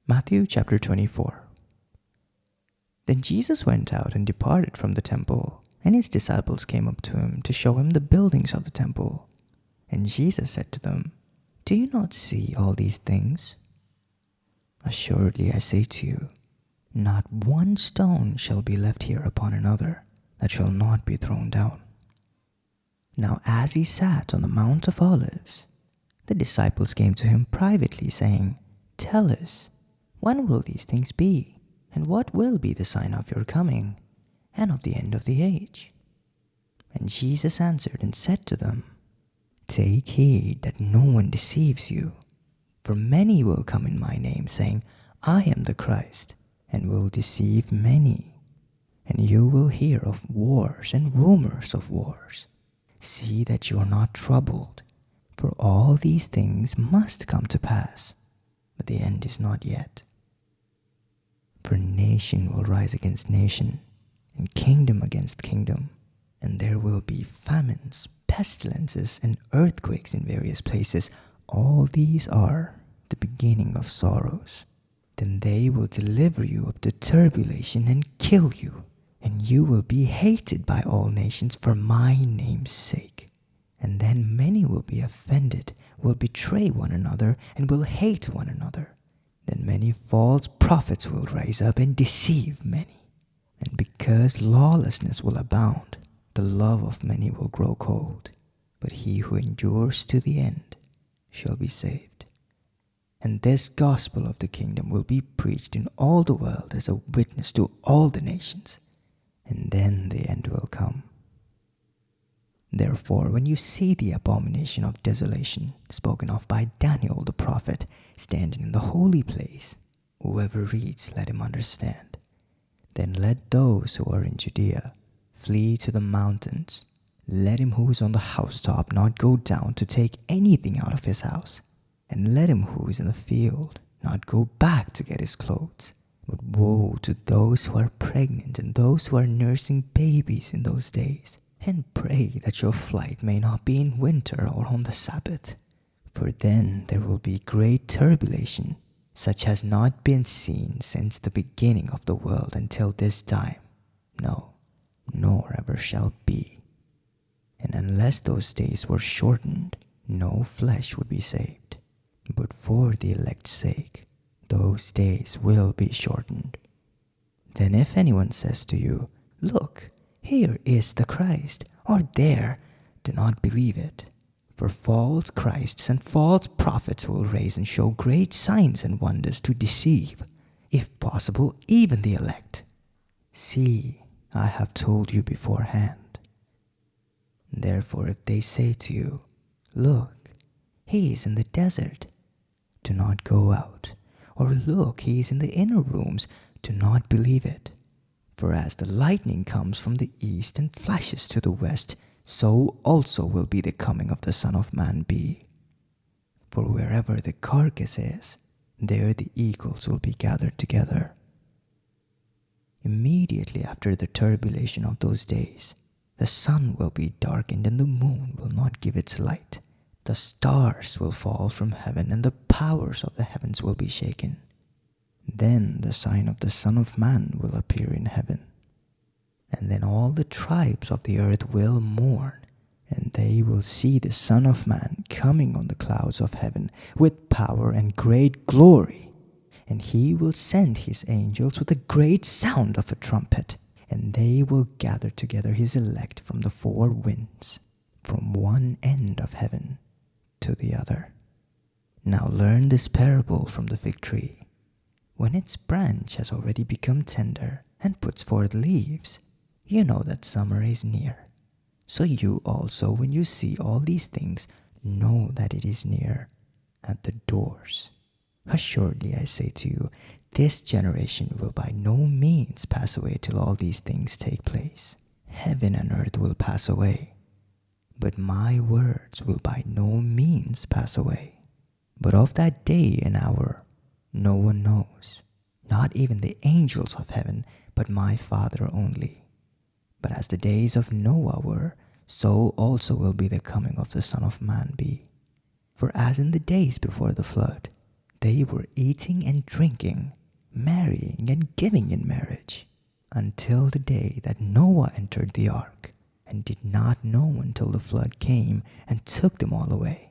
Matthew chapter 24. Then Jesus went out and departed from the temple, and his disciples came up to him to show him the buildings of the temple. And Jesus said to them, "Do you not see all these things? Assuredly I say to you, not one stone shall be left here upon another that shall not be thrown down." Now as he sat on the Mount of Olives, the disciples came to him privately, saying, "Tell us, when will these things be? And what will be the sign of your coming and of the end of the age?" And Jesus answered and said to them, "Take heed that no one deceives you. For many will come in my name, saying, 'I am the Christ,' and will deceive many. And you will hear of wars and rumors of wars. See that you are not troubled, for all these things must come to pass, but the end is not yet. For nation will rise against nation, and kingdom against kingdom, and there will be famines, pestilences, and earthquakes in various places. All these are the beginning of sorrows. Then they will deliver you up to tribulation and kill you, and you will be hated by all nations for my name's sake. And then many will be offended, will betray one another, and will hate one another. Then many false prophets will rise up and deceive many. And because lawlessness will abound, the love of many will grow cold. But he who endures to the end shall be saved. And this gospel of the kingdom will be preached in all the world as a witness to all the nations, and then the end will come. Therefore, when you see the abomination of desolation spoken of by Daniel the prophet standing in the holy place, whoever reads, let him understand. Then let those who are in Judea flee to the mountains. Let him who is on the housetop not go down to take anything out of his house. And let him who is in the field not go back to get his clothes. But woe to those who are pregnant and those who are nursing babies in those days. And pray that your flight may not be in winter or on the Sabbath. For then there will be great tribulation, such has not been seen since the beginning of the world until this time. No, nor ever shall be. And unless those days were shortened, no flesh would be saved. But for the elect's sake, those days will be shortened. Then if anyone says to you, 'Look, here is the Christ,' or 'There,' do not believe it. For false Christs and false prophets will rise and show great signs and wonders to deceive, if possible, even the elect. See, I have told you beforehand. Therefore, if they say to you, 'Look, he is in the desert,' do not go out. Or 'Look, he is in the inner rooms,' do not believe it. For as the lightning comes from the east and flashes to the west, so also will be the coming of the Son of Man be. For wherever the carcass is, there the eagles will be gathered together. Immediately after the tribulation of those days, the sun will be darkened and the moon will not give its light. The stars will fall from heaven and the powers of the heavens will be shaken. Then the sign of the Son of Man will appear in heaven. And then all the tribes of the earth will mourn, and they will see the Son of Man coming on the clouds of heaven with power and great glory. And he will send his angels with a great sound of a trumpet, and they will gather together his elect from the four winds, from one end of heaven to the other. Now learn this parable from the fig tree. When its branch has already become tender and puts forth leaves, you know that summer is near. So you also, when you see all these things, know that it is near, at the doors. Assuredly I say to you, this generation will by no means pass away till all these things take place. Heaven and earth will pass away, but my words will by no means pass away. But of that day and hour no one knows, not even the angels of heaven, but my Father only. But as the days of Noah were, so also will be the coming of the Son of Man be. For as in the days before the flood, They were eating and drinking, marrying and giving in marriage, until the day that Noah entered the ark, and did not know until the flood came and took them all away.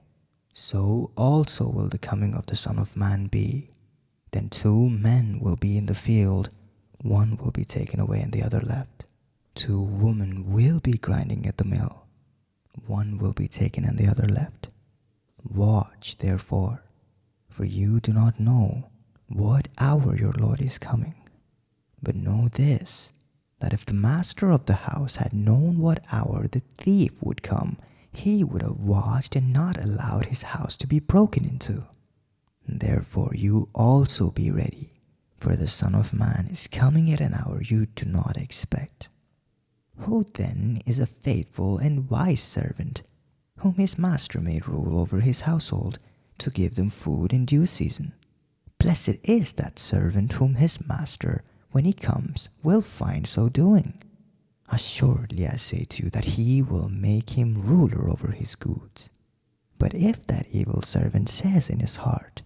So also will the coming of the Son of Man be. Then 2 men will be in the field, one will be taken away and the other left. 2 women will be grinding at the mill, one will be taken and the other left. Watch therefore, for you do not know what hour your Lord is coming. But know this, that if the master of the house had known what hour the thief would come, he would have watched and not allowed his house to be broken into. Therefore you also be ready, for the Son of Man is coming at an hour you do not expect. Who then is a faithful and wise servant, whom his master may rule over his household, to give them food in due season? Blessed is that servant whom his master, when he comes, will find so doing. Assuredly I say to you that he will make him ruler over his goods. But if that evil servant says in his heart,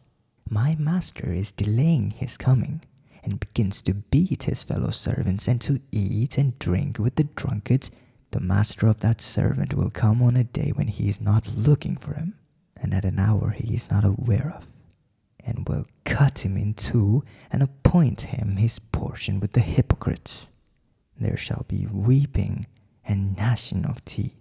my master is delaying his coming, and begins to beat his fellow servants and to eat and drink with the drunkards, the master of that servant will come on a day when he is not looking for him, and at an hour he is not aware of, and will cut him in two and appoint him his portion with the hypocrites. There shall be weeping and gnashing of teeth.